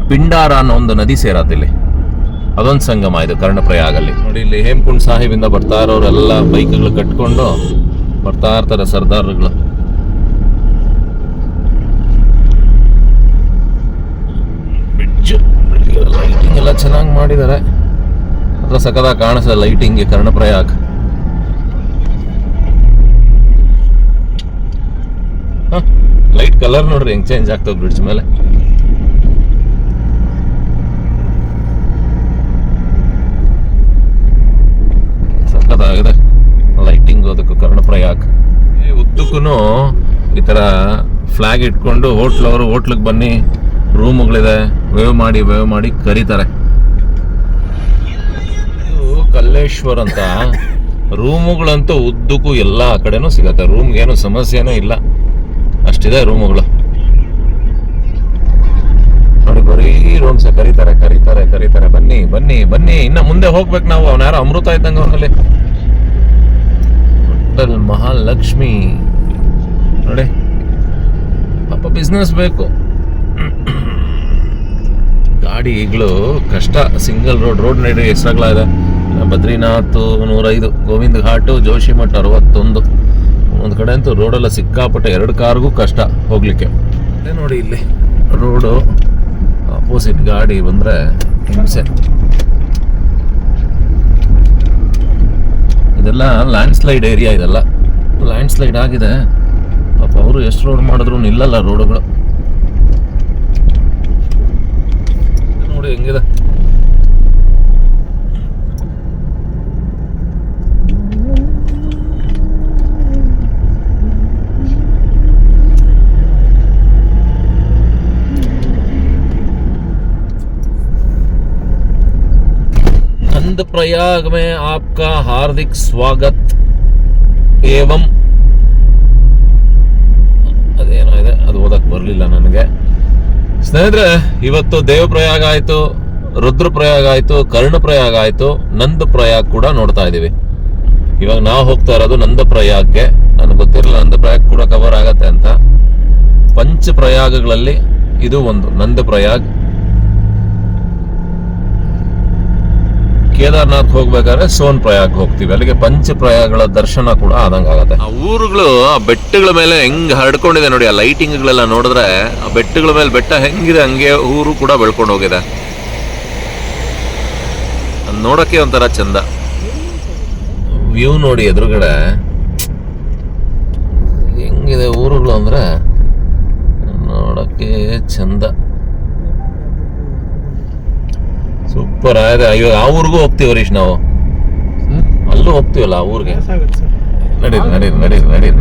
ಪಿಂಡಾರ ಅನ್ನೋ ಒಂದು ನದಿ ಸೇರತ್ತೆ ಇಲ್ಲಿ. ಅದೊಂದು ಸಂಗಮ ಇದು ಕರ್ಣಪ್ರಯಾಗಲ್ಲಿ. ನೋಡಿ, ಇಲ್ಲಿ ಹೇಮಕುಂಡ್ ಸಾಹಿಬ್ ಇಂದ ಬರ್ತಾ ಇರೋರೆಲ್ಲ ಬೈಕ್ಗಳು ಕಟ್ಕೊಂಡು ಬರ್ತಾ ಇರ್ತಾರೆ, ಸರ್ದಾರ್ಗಳು. ಚೆನ್ನಾಗಿ ಮಾಡಿದ್ದಾರೆ. ಹತ್ರ ಸಕದಾಗ ಕಾಣಿಸ್ತದೆ ಲೈಟಿಂಗ್ಗೆ ಕರ್ಣಪ್ರಯಾಗ್. ಲೈಟ್ ಕಲರ್ ನೋಡ್ರಿ ಹೆಂಗ್ ಚೇಂಜ್ ಆಗ್ತದೆ ಬ್ರಿಡ್ಜ್ ಮೇಲೆ. ಸಖತ್ತಾಗಿದೆ ಲೈಟಿಂಗ್ ಅದಕ್ಕೂ ಕರ್ಣಪ್ರಯಾಗ್. ಉದ್ದಕ್ಕೂ ಈ ತರ ಫ್ಲಾಗ್ ಇಟ್ಕೊಂಡು ಹೋಟ್ಲವರು ಹೋಟ್ಲಿಗೆ ಬನ್ನಿ, ರೂಮ್ಗಳಿದೆ, ವೇವ್ ಮಾಡಿ ಕರೀತಾರೆ. ಇದು ಕಲ್ಲೇಶ್ವರ್ ಅಂತ ರೂಮುಗಳಂತೂ ಉದ್ದಕ್ಕೂ ಎಲ್ಲ ಕಡೆನೂ ಸಿಗತ್ತೆ. ರೂಮ್ಗೇನು ಸಮಸ್ಯೆನೂ ಇಲ್ಲ, ಅಷ್ಟಿದೆ ರೂಮುಗಳು ನೋಡಿ. ಬರೀ ರೂಮ್ಸ್ ಕರೀತಾರೆ ಬನ್ನಿ ಇನ್ನ ಮುಂದೆ ಹೋಗ್ಬೇಕು ನಾವು. ಅವನ ಯಾರೋ ಅಮೃತ ಇದ್ದಂಗ ಅವನಲ್ಲಿ. ಹೋಟೆಲ್ ಮಹಾಲಕ್ಷ್ಮಿ ನೋಡಿ, ಪಾಪ ಬಿಸ್ನೆಸ್ ಬೇಕು. ಗಾಡಿ ಈಗಲೂ ಕಷ್ಟ. ಸಿಂಗಲ್ ರೋಡ್ ನಡಿ ಎಷ್ಟಾಗ್ಲಾಗಿದೆ. ಬದ್ರಿನಾಥ್ 105, ಗೋವಿಂದ ಘಾಟು, ಜೋಶಿಮಠ್ 61. ಒಂದು ಕಡೆ ಅಂತೂ ರೋಡೆಲ್ಲ ಸಿಕ್ಕಾಪಟ್ಟೆ, 2 ಕಾರ್ಗೂ ಕಷ್ಟ ಹೋಗ್ಲಿಕ್ಕೆ. ಅದೇ ನೋಡಿ ಇಲ್ಲಿ ರೋಡು ಆಪೋಸಿಟ್ ಗಾಡಿ ಬಂದ್ರೆ ಹಿಂಸೆ. ಇದೆಲ್ಲ ಲ್ಯಾಂಡ್ ಸ್ಲೈಡ್ ಏರಿಯಾ, ಇದೆಲ್ಲ ಲ್ಯಾಂಡ್ ಸ್ಲೈಡ್ ಆಗಿದೆ. ಪಾಪ ಅವರು ಎಷ್ಟು ರೋಡ್ ಮಾಡಿದ್ರು ನಿಲ್ಲಲ್ಲ ರೋಡುಗಳು. ನೋಡಿ ಹೆಂಗಿದೆ. नंद प्रयाग में आपका हार्दिक स्वागत एवं ಅದೇನೋ ಇದೆ, ಅದು ಓದಕ್ಕೆ ಬರಲಿಲ್ಲ ನನಗೆ. ಸ್ನೇಹಿತರೆ, ಇವತ್ತು ದೇವಪ್ರಯಾಗ ಆಯ್ತು, ರುದ್ರಪ್ರಯಾಗ ಆಯ್ತು, ಕರ್ಣಪ್ರಯಾಗ ಆಯ್ತು, ನಂದ ಪ್ರಯಾಗ್ ಕೂಡ ನೋಡ್ತಾ ಇದೀವಿ. ಇವಾಗ ನಾವು ಹೋಗ್ತಾ ಇರೋದು ನಂದ ಪ್ರಯಾಗ್ಗೆ. ನನಗೆ ಗೊತ್ತಿರಲಿಲ್ಲ ನಂದ ಪ್ರಯಾಗ್ ಕೂಡ ಕವರ್ ಆಗತ್ತೆ ಅಂತ. ಪಂಚ ಪ್ರಯಾಗಗಳಲ್ಲಿ ಇದು ಒಂದು ನಂದ ಪ್ರಯಾಗ್. ಕೇದಾರ್ನಾಥ್ ಹೋಗ್ಬೇಕಾದ್ರೆ ಸೋನ್ ಪ್ರಯಾಗ್ ಹೋಗ್ತೀವಿ. ಅಲ್ಲಿಗೆ ಪಂಚ ಪ್ರಯಾಗಗಳ ದರ್ಶನ ಕೂಡ ಆದಂಗ ಆಗತ್ತೆ. ಆ ಊರುಗಳು ಆ ಬೆಟ್ಟಗಳ ಮೇಲೆ ಹೆಂಗ್ ಹರಡ್ಕೊಂಡಿದೆ ನೋಡಿ. ಆ ಲೈಟಿಂಗ್ಗಳೆಲ್ಲ ನೋಡಿದ್ರೆ ಆ ಬೆಟ್ಟಗಳ ಮೇಲೆ ಬೆಟ್ಟ ಹೆಂಗಿದೆ ಹಂಗೆ ಊರು ಕೂಡ ಬೆಳ್ಕೊಂಡು ಹೋಗಿದೆ. ಅದ್ ನೋಡಕ್ಕೆ ಒಂಥರ ಚಂದ. ವ್ಯೂ ನೋಡಿ ಎದುರುಗಡೆ ಹೆಂಗಿದೆ ಊರುಗಳು ಅಂದ್ರೆ ನೋಡಕ್ಕೆ ಚಂದ, ಸೂಪರ್ ಆಗಿದೆ. ಅಯ್ಯೋ, ಆ ಊರಿಗೂ ಹೋಗ್ತೀವಿ ಹರೀಶ್, ನಾವು ಅಲ್ಲೂ ಹೋಗ್ತೀವಲ್ಲ ಆ ಊರಿಗೆ.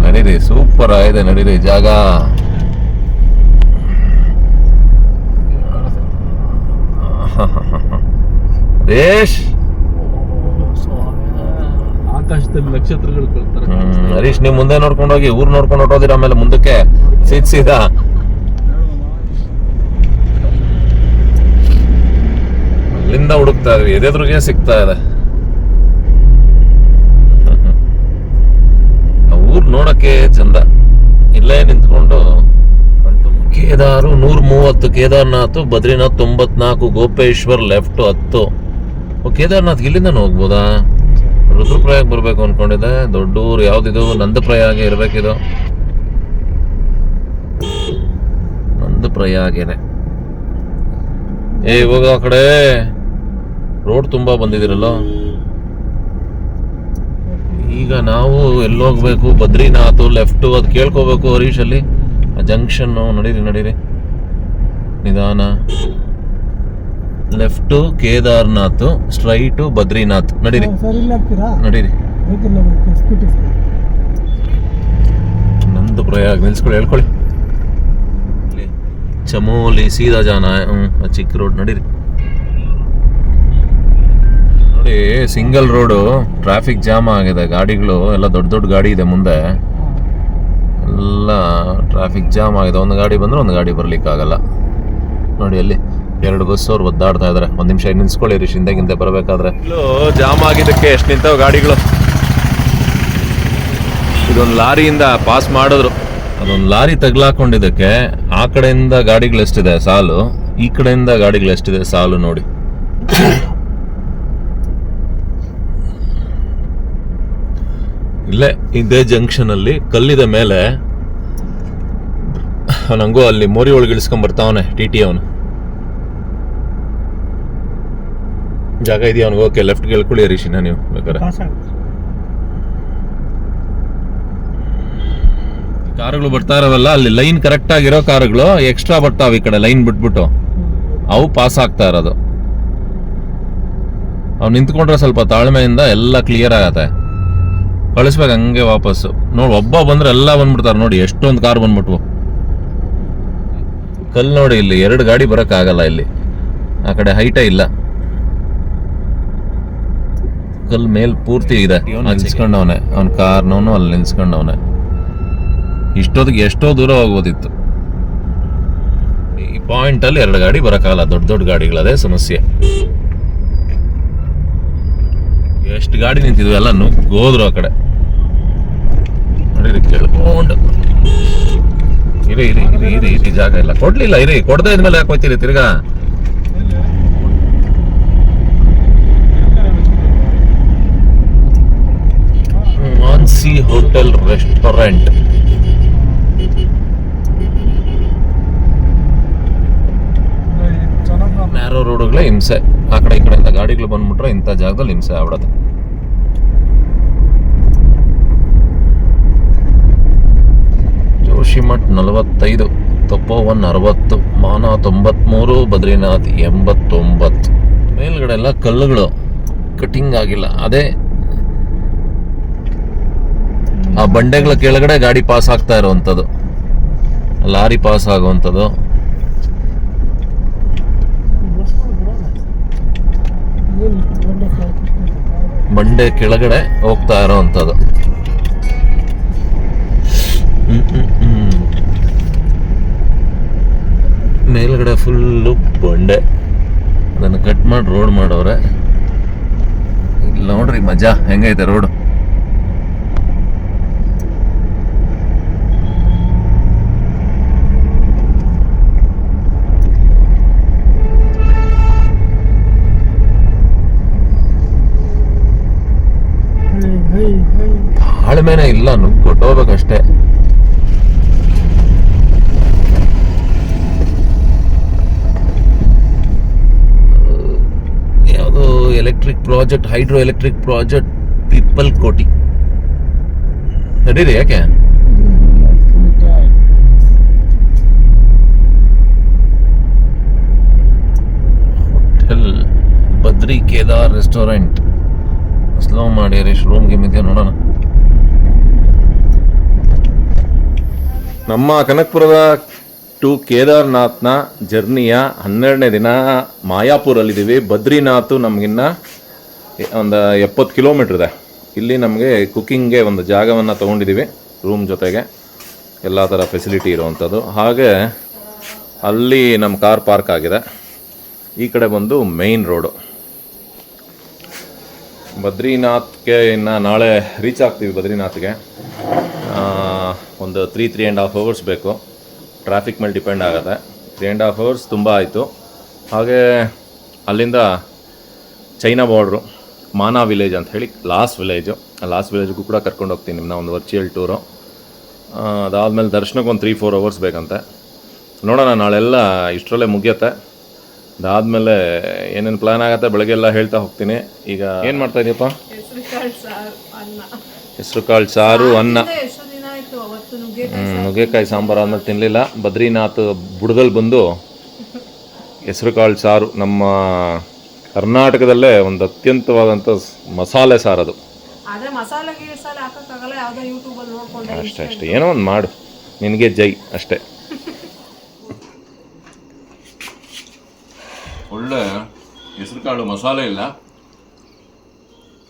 ನಡೀರಿ ಸೂಪರ್ ಆಗಿದೆ, ನಡೀರಿ ಜಾಗ. ರೇಶ್ ಆಕಾಶದಲ್ಲಿ ನಕ್ಷತ್ರಗಳು ಹರೀಶ್, ನೀವು ಮುಂದೆ ನೋಡ್ಕೊಂಡು ಹೋಗಿ, ಊರ್ ನೋಡ್ಕೊಂಡು ಹೊಟ್ಟೋದಿರ. ಆಮೇಲೆ ಮುಂದಕ್ಕೆ ಸೀದಾ ಅಲ್ಲಿಂದ ಹುಡುಕ್ತಾ ಇದ್ವಿ, ಎದೆದ್ರಿಗೆ ಸಿಗ್ತಾ ಇದೆ. ಊರ್ ನೋಡಕ್ಕೆ ಚಂದ. ಇಲ್ಲೇ ನಿಂತ್ಕೊಂಡು ಕೇದಾರು 130, ಕೇದಾರ್ನಾಥ್, ಬದ್ರಿನಾಥ್ 94, ಗೋಪೇಶ್ವರ್ ಲೆಫ್ಟ್ 10. ಕೇದಾರ್ನಾಥ್ ಇಲ್ಲಿಂದ ಹೋಗ್ಬೋದಾ? ರುದ್ರಪ್ರಯಾಗ್ ಬರ್ಬೇಕು ಅನ್ಕೊಂಡಿದ್ದೆ. ದೊಡ್ಡ ಊರು ಯಾವ್ದಿದು? ನಂದಪ್ರಯಾಗ ಇರ್ಬೇಕಿದು. ನಂದಪ್ರಯಾಗೇನೆ. ಇವಾಗ ಆ ಕಡೆ ರೋಡ್ ತುಂಬಾ ಬಂದಿದಿರಲ್ಲ. ಈಗ ನಾವು ಎಲ್ಲಿ ಹೋಗ್ಬೇಕು? ಬದ್ರಿನಾಥ್ ಲೆಫ್ಟ್, ಅದು ಕೇಳ್ಕೋಬೇಕು ಹರೀಶ್ ಅಲ್ಲಿ. ಆ ಜಂಕ್ಷನ್ ನಡೀರಿ ನಿಧಾನ. Left Kedarnath, straight Badrinath. ನಡೀರಿ. ನಂದು ಪ್ರಯಾಗ್ ನಿಲ್ಸ್ಕೊಳ್ಳಿ, ಹೇಳ್ಕೊಳ್ಳಿ. ಚಮೋಲಿ ಸೀದಾ ಜಾನ. ಚಿಕ್ಕ ರೋಡ್. ನಡೀರಿ. ನೋಡಿ, ಸಿಂಗಲ್ ರೋಡು, ಟ್ರಾಫಿಕ್ ಜಾಮ್ ಆಗಿದೆ. ಗಾಡಿಗಳು ಎಲ್ಲ ದೊಡ್ಡ ಗಾಡಿ ಇದೆ ಮುಂದೆ, ಎಲ್ಲ ಟ್ರಾಫಿಕ್ ಜಾಮ್ ಆಗಿದೆ. ಒಂದು ಗಾಡಿ ಬಂದ್ರೆ ಒಂದು ಗಾಡಿ ಬರ್ಲಿಕ್ಕಾಗಲ್ಲ. ನೋಡಿ ಅಲ್ಲಿ 2 ಬಸ್ ಅವ್ರು ಒದ್ದಾಡ್ತಾ ಇದಾರೆ. 1 ನಿಮಿಷ ನಿಲ್ಸ್ಕೊಳ್ಳಿ ರೀ, ಹಿಂದೆ ಬರಬೇಕಾದ್ರೆ. ಜಾಮ್ ಆಗಿದ್ದಕ್ಕೆ ಎಷ್ಟು ನಿಂತಾವ ಗಾಡಿಗಳು. ಇದೊಂದು ಲಾರಿಯಿಂದ ಪಾಸ್ ಮಾಡಿದ್ರು. ಅದೊಂದು ಲಾರಿ ತಗ್ಲಾಕೊಂಡಿದ್ದಕ್ಕೆ ಆ ಕಡೆಯಿಂದ ಗಾಡಿಗಳು ಎಷ್ಟಿದೆ ಸಾಲು, ಈ ಕಡೆಯಿಂದ ಗಾಡಿಗಳು ಎಷ್ಟಿದೆ ಸಾಲು ನೋಡಿ. ಇಲ್ಲೇ ಇದೇ ಜಂಕ್ಷನ್ ಅಲ್ಲಿ ಕಲ್ಲಿದ ಮೇಲೆ ನಂಗೂ ಅಲ್ಲಿ ಮೋರಿ ಒಳಗೆ ಇಳಿಸ್ಕೊಂಡ್ ಬರ್ತಾವನೆ ಟಿ ಅವನು. ಜಾಗ ಇದೆಯಾ ಅವ್ನಿಗೆ? ಓಕೆ, ಲೆಫ್ಟ್ ಕೇಳ್ಕೊಳ್ಳಿ ಹರೀಶಿನ ನೀವು ಬೇಕಾದ್ರೆ. ಪಾಸ್ ಆಗುತ್ತೆ. ಕಾರುಗಳು ಬರ್ತಾ ಇರೋವಲ್ಲ, ಅಲ್ಲಿ ಲೈನ್ ಕರೆಕ್ಟ್ ಆಗಿರೋ ಕಾರುಗಳು ಎಕ್ಸ್ಟ್ರಾ ಬರ್ತಾವ ಈ ಕಡೆ ಲೈನ್ ಬಿಟ್ಬಿಟ್ಟು, ಅವು ಪಾಸ್ ಆಗ್ತಾ ಇರೋದು. ಅವ್ ನಿಂತ್ಕೊಂಡ್ರೆ ಸ್ವಲ್ಪ ತಾಳ್ಮೆಯಿಂದ ಎಲ್ಲ ಕ್ಲಿಯರ್ ಆಗತ್ತೆ, ಕಳಿಸ್ಬೇಕು ಹಂಗೆ ವಾಪಸ್ಸು. ನೋಡಿ ಒಬ್ಬ ಬಂದ್ರೆ ಎಲ್ಲ ಬಂದ್ಬಿಡ್ತಾರೆ. ನೋಡಿ ಎಷ್ಟೊಂದು ಕಾರ್ ಬಂದ್ಬಿಟ್ವು. ಕಲ್ಲು ನೋಡಿ, ಇಲ್ಲಿ 2 ಗಾಡಿ ಬರಕ್ ಆಗಲ್ಲ. ಇಲ್ಲಿ ಆ ಕಡೆ ಹೈಟೇ ಇಲ್ಲ, ಕಲ್ ಮೇಲ್ ಪೂರ್ತಿ ಇದೆ. ನಿಲ್ಸ್ಕೊಂಡವನೆ ಅವ್ನ ಕಾರ್ನವನು ಅಲ್ಲಿ ನಿಲ್ಸ್ಕೊಂಡವನೆ. ಇಷ್ಟೊತ್ತಿಗೆ ಎಷ್ಟೋ ದೂರ ಹೋಗ್ಬೋದಿತ್ತು. ಈ ಪಾಯಿಂಟ್ ಅಲ್ಲಿ 2 ಗಾಡಿ ಬರಕ್ಕಾಗಲ್ಲ, ದೊಡ್ಡ ದೊಡ್ಡ ಗಾಡಿಗಳದೇ ಸಮಸ್ಯೆ. ಎಷ್ಟು ಗಾಡಿ ನಿಂತಿದ್ವು, ಎಲ್ಲ ನುಗ್ಗೋದ್ರು ಆ ಕಡೆ. ನೋಡಿ ಕೇಳ್ಕೊಂಡು ಇರಿ ಜಾಗ ಇಲ್ಲ, ಕೊಡ್ಲಿಲ್ಲ. ಇರಿ, ಕೊಡದೇ ಇದ್ಮೇಲೆ ಯಾಕೆ ಹೋಗ್ತೀರಿ ತಿರ್ಗಾ? Mansi hotel restaurant. ನ್ಯಾರೋ ರೋಡ್ಗಳೇ ಹಿಂಸೆ. ಆ ಕಡೆ ಈ ಕಡೆಯಿಂದ ಗಾಡಿಗಳು ಬಂದ್ಬಿಟ್ರೆ ಇಂಥ ಜಾಗದಲ್ಲಿ ಹಿಂಸೆ ಆಗ್ಬಿಡೋದು. ಜೋಶಿಮಠ್ 45, ತಪೋವನ್ 60, ಮಾನಾ 93, ಬದ್ರಿನಾಥ್ 89. ಮೇಲ್ಗಡೆ ಎಲ್ಲ ಕಲ್ಲುಗಳು ಕಟಿಂಗ್ ಆಗಿಲ್ಲ. ಅದೇ ಆ ಬಂಡೆಗಳ ಕೆಳಗಡೆ ಗಾಡಿ ಪಾಸ್ ಆಗ್ತಾ ಇರುವಂಥದ್ದು, ಲಾರಿ ಪಾಸ್ ಆಗುವಂಥದ್ದು. ಬಂಡೆ ಕೆಳಗಡೆ ಹೋಗ್ತಾ ಇರೋವಂಥದ್ದು. ಮೇಲ್ಗಡೆ ಫುಲ್ಲು ಬಂಡೆ, ಅದನ್ನು ಕಟ್ ಮಾಡಿ ರೋಡ್ ಮಾಡವ್ರೆ. ಇಲ್ಲಿ ನೋಡ್ರಿ ಮಜಾ ಹೆಂಗೈತೆ ರೋಡ್. ತಾಳ್ಮೆನೇ ಇಲ್ಲ, ಕೊಟ್ಟೋಗ್ಬೇಕಷ್ಟೇ. ಯಾವುದೋ electric project, hydro electric project, people ಕೋಟಿ. ನಡೀರಿ, ಯಾಕೆ? Hotel Badri Kedar restaurant. Slow ಮಾಡಿ ಹರೀಶ್, ರೂಮ್ ಗೇಮ್ ಇದೆಯಾ ನೋಡೋಣ. ನಮ್ಮ ಕನಕಪುರದ ಟು ಕೇದಾರ್ನಾಥ್ನ ಜರ್ನಿಯ 12ನೇ ದಿನ ಮಾಯಾಪುರಲ್ಲಿದ್ದೀವಿ. ಬದ್ರಿನಾಥ್ ನಮಗಿನ್ನ ಒಂದು 70 ಕಿಲೋಮೀಟ್ರ್ ಇದೆ. ಇಲ್ಲಿ ನಮಗೆ ಕುಕ್ಕಿಂಗ್ಗೆ ಒಂದು ಜಾಗವನ್ನು ತೊಗೊಂಡಿದ್ದೀವಿ, ರೂಮ್ ಜೊತೆಗೆ ಎಲ್ಲ ಥರ ಫೆಸಿಲಿಟಿ ಇರುವಂಥದ್ದು. ಹಾಗೆ ಅಲ್ಲಿ ನಮ್ಮ ಕಾರ್ ಪಾರ್ಕ್ ಆಗಿದೆ. ಈ ಕಡೆ ಬಂದು ಮೇಯ್ನ್ ರೋಡು. ಬದ್ರಿನಾಥ್ಗೆ ಇನ್ನು ನಾಳೆ ರೀಚ್ ಆಗ್ತೀವಿ. ಬದ್ರಿನಾಥ್ಗೆ ಒಂದು 3.5 ಅವರ್ಸ್ ಬೇಕು. ಟ್ರಾಫಿಕ್ ಮೇಲೆ ಡಿಪೆಂಡ್ ಆಗುತ್ತೆ. 3.5 ಅವರ್ಸ್ ತುಂಬ ಆಯಿತು. ಹಾಗೆ ಅಲ್ಲಿಂದ ಚೈನಾ ಬಾರ್ಡ್ರು, ಮಾನಾ ವಿಲೇಜ್ ಅಂತ ಹೇಳಿ ಲಾಸ್ಟ್ ವಿಲೇಜು. ಆ ಲಾಸ್ಟ್ ವಿಲೇಜ್ಗೂ ಕೂಡ ಕರ್ಕೊಂಡು ಹೋಗ್ತೀನಿ ನಿಮ್ಮನ್ನ, ಒಂದು ವರ್ಚುವಲ್ ಟೂರು. ಅದಾದಮೇಲೆ ದರ್ಶನಕ್ಕೆ ಒಂದು 3-4 ಅವರ್ಸ್ ಬೇಕಂತೆ. ನೋಡೋಣ, ನಾಳೆಲ್ಲ ಇಷ್ಟರಲ್ಲೇ ಮುಗಿಯುತ್ತೆ. ಅದಾದಮೇಲೆ ಏನೇನು ಪ್ಲ್ಯಾನ್ ಆಗುತ್ತೆ ಬೆಳಗ್ಗೆ ಎಲ್ಲ ಹೇಳ್ತಾ ಹೋಗ್ತೀನಿ. ಈಗ ಏನು ಮಾಡ್ತಾ ಇದೀಯಪ್ಪ? ಹೆಸರು ಕಾಳು ಸಾರು, ಅನ್ನ. ನುಗ್ಗೆಕಾಯಿ ಸಾಂಬಾರು ಆದ್ಮೇಲೆ ತಿನ್ನಲಿಲ್ಲ. ಬದ್ರಿನಾಥ್ ಬುಡದಲ್ಲಿ ಬಂದು ಹೆಸರು ಕಾಳು ಸಾರು, ನಮ್ಮ ಕರ್ನಾಟಕದಲ್ಲೇ ಒಂದು ಅತ್ಯಂತವಾದಂಥ ಮಸಾಲೆ ಸಾರದು. ಅಷ್ಟೇ ಏನೋ ಒಂದು ಮಾಡು, ನಿನಗೆ ಜೈ ಅಷ್ಟೇ. ಒಳ್ಳೆ ಹೆಸರು ಕಾಳು ಮಸಾಲೆ ಇಲ್ಲ,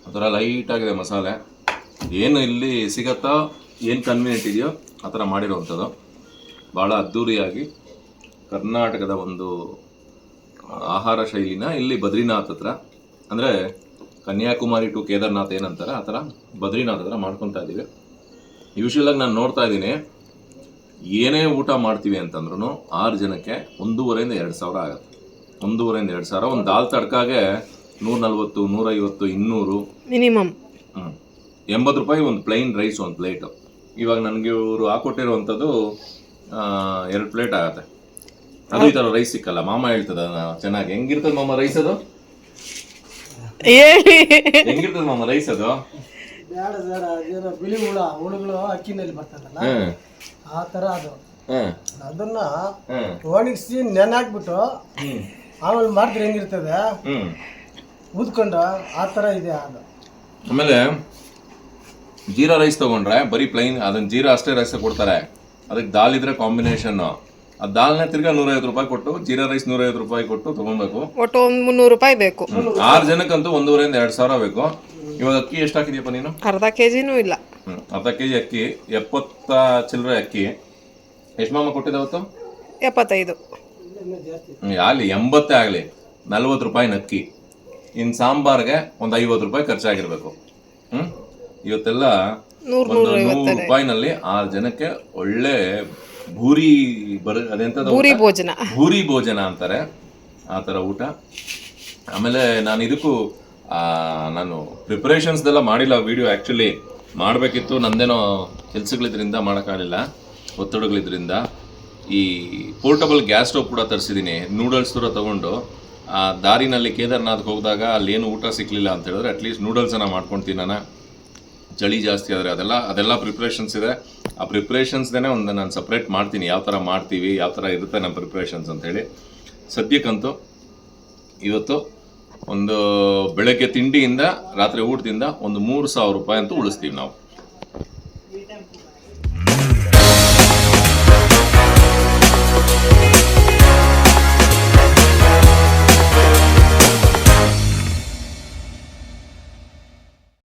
ಆ ಥರ ಲೈಟಾಗಿದೆ ಮಸಾಲೆ. ಏನು ಇಲ್ಲಿ ಸಿಗತ್ತಾ, ಏನು ಕನ್ವೀನಿಯಂಟ್ ಇದೆಯೋ ಆ ಥರ ಮಾಡಿರೋವಂಥದ್ದು. ಭಾಳ ಅದ್ಧೂರಿಯಾಗಿ ಕರ್ನಾಟಕದ ಒಂದು ಆಹಾರ ಶೈಲಿನ ಇಲ್ಲಿ ಬದ್ರಿನಾಥ್ ಹತ್ರ, ಅಂದರೆ ಕನ್ಯಾಕುಮಾರಿ ಟು ಕೇದಾರ್ನಾಥ್ ಏನಂತಾರೆ ಆ ಥರ ಬದ್ರಿನಾಥ್ ಹತ್ರ ಮಾಡ್ಕೊತಾ ಇದ್ದೀವಿ. ಯೂಶ್ವಲಾಗಿ ನಾನು ನೋಡ್ತಾ ಇದ್ದೀನಿ, ಏನೇ ಊಟ ಮಾಡ್ತೀವಿ ಅಂತಂದ್ರೂ 6 ಜನಕ್ಕೆ 1,500 2 ಸಾವಿರ ಆಗುತ್ತೆ. 1,500 2 ಸಾವಿರ. ಒಂದು ದಾಲ್ ತಡ್ಕಾಗೆ 140, 150, 200 ಮಿನಿಮಮ್. 80 ರೂಪಾಯಿ ಒಂದು ಪ್ಲೈನ್ ರೈಸ್, ಒಂದು ಪ್ಲೇಟು. ಇವಾಗ ನನಗೆ ಇವರು ಹಾಕೊಟ್ಟಿರುವಂಥದ್ದು 2 ಪ್ಲೇಟ್ ಆಗುತ್ತೆ. ಅದು ಈ ಥರ ರೈಸ್ ಸಿಕ್ಕಲ್ಲ. ಮಾಮ ಹೇಳ್ತದ ಚೆನ್ನಾಗಿ. ಹೆಂಗಿರ್ತದೆ ಮಾಮ ರೈಸ್ ಅದು? ಹೇಳಿ. ಹೆಂಗಿರ್ತದೆ ಮಾಮ ರೈಸ್ ಅದು? ಬೇಡ ಬೇಡ ಅದೇನೋ ಬಿಳಿ ಹುಳುಗಳು ಅಕ್ಕಿನಲ್ಲಿ ಬರ್ತದಲ್ಲ ಆ ಥರ ಅದು. ಅದನ್ನ ಒಣಗಿಸಿ ನೆನಾಕ್ಬಿಟ್ಟು ಆಮೇಲೆ ಮಾಡಿದ್ರೆ ಹೆಂಗಿರ್ತದೆ ಊದ್ಕೊಂಡು ಆ ಥರ ಇದೆ ಅದು. ಆಮೇಲೆ ಜೀರಾ ರೈಸ್ ತಗೊಂಡ್ರೆ ಬರೀ ಪ್ಲೈನ್ ಅದನ್ನ ಜೀರಾ ಅಷ್ಟೇ ರೈಸ್ ಕೊಡ್ತಾರೆ. ಅದಕ್ಕೆ ದಾಲ್ ಇದ್ರೆ ಕಾಂಬಿನೇಷನ್. ಆ ದಾಲ್ನ ತಿರ್ಗಾ 150 ರೂಪಾಯಿ ಕೊಟ್ಟು ಜೀರಾ ರೈಸ್ 150 ರೂಪಾಯಿ ಕೊಟ್ಟು ತಗೊಬೇಕು. ಒಟ್ಟು ಒಂದು 300 ರೂಪಾಯಿ ಬೇಕು. 6 ಜನಕ್ಕಂತೂ 1,500 ಇಂದ 2,000 ಬೇಕು. ಇವಾಗ ಅಕ್ಕಿ ಎಷ್ಟು ಹಾಕಿದ್ಯಪ್ಪ ನೀನು? ಅರ್ಧ ಕೆಜಿನೂ ಇಲ್ಲ. ಅರ್ಧ ಕೆಜಿ ಅಕ್ಕಿ 70 ಚಿಲ್ಲರೆ ಅಕ್ಕಿ. ಎಷ್ಟು ಮಾಮ ಕೊಟ್ಟಿದ್ದಾವತ್ತು? 75. ಅಲ್ಲಿ 80 ಆಗಲಿ 40 ರೂಪಾಯಿನ ಅಕ್ಕಿ. ಇನ್ನು ಸಾಂಬಾರ್ಗೆ ಒಂದು 50 ರೂಪಾಯಿ ಖರ್ಚಾಗಿರ್ಬೇಕು. ಇವತ್ತೆಲ್ಲ 100 ರೂಪಾಯಿನಲ್ಲಿ 6 ಜನಕ್ಕೆ ಒಳ್ಳೆ ಭೂರಿ ಭೂರಿ ಭೋಜನ ಅಂತಾರೆ ಆ ಥರ ಊಟ. ಆಮೇಲೆ ನಾನು ಇದಕ್ಕೂ ನಾನು ಪ್ರಿಪರೇಷನ್ಸ್ದೆಲ್ಲ ಮಾಡಿಲ್ಲ ವಿಡಿಯೋ. ಆ್ಯಕ್ಚುಲಿ ಮಾಡಬೇಕಿತ್ತು, ನಂದೇನೋ ಕೆಲಸಗಳಿದ್ರಿಂದ ಮಾಡೋಕ್ಕಾಗಲಿಲ್ಲ, ಒತ್ತಡಗಳಿದ್ರಿಂದ. ಈ ಪೋರ್ಟಬಲ್ ಗ್ಯಾಸ್ ಸ್ಟವ್ ಕೂಡ ತರಿಸಿದ್ದೀನಿ. ನೂಡಲ್ಸ್ ಥರ ತೊಗೊಂಡು ದಾರಿನಲ್ಲಿ ಕೇದಾರ್ನಾಥ್ಗೆ ಹೋಗಿದಾಗ ಅಲ್ಲೇನು ಊಟ ಸಿಕ್ಕಲಿಲ್ಲ ಅಂತ ಹೇಳಿದ್ರೆ ಅಟ್ಲೀಸ್ಟ್ ನೂಡಲ್ಸನ್ನು ಮಾಡ್ಕೊಂಡು ತಿನ್ನೋಣ. ಚಳಿ ಜಾಸ್ತಿ ಆದರೆ ಅದೆಲ್ಲ ಪ್ರಿಪ್ರೇಷನ್ಸ್ ಇದೆ. ಆ ಪ್ರಿಪ್ರೇಷನ್ಸ್ದೇ ಒಂದು ನಾನು ಸಪ್ರೇಟ್ ಮಾಡ್ತೀನಿ, ಯಾವ ಥರ ಮಾಡ್ತೀವಿ, ಯಾವ ಥರ ಇರುತ್ತೆ ನಮ್ಮ ಪ್ರಿಪ್ರೇಷನ್ಸ್ ಅಂತೇಳಿ. ಸದ್ಯಕ್ಕಂತೂ ಇವತ್ತು ಒಂದು ಬೆಳಗ್ಗೆ ತಿಂಡಿಯಿಂದ ರಾತ್ರಿ ಊಟದಿಂದ ಒಂದು 3,000 ರೂಪಾಯಿ ಅಂತೂ ಉಳಿಸ್ತೀವಿ ನಾವು.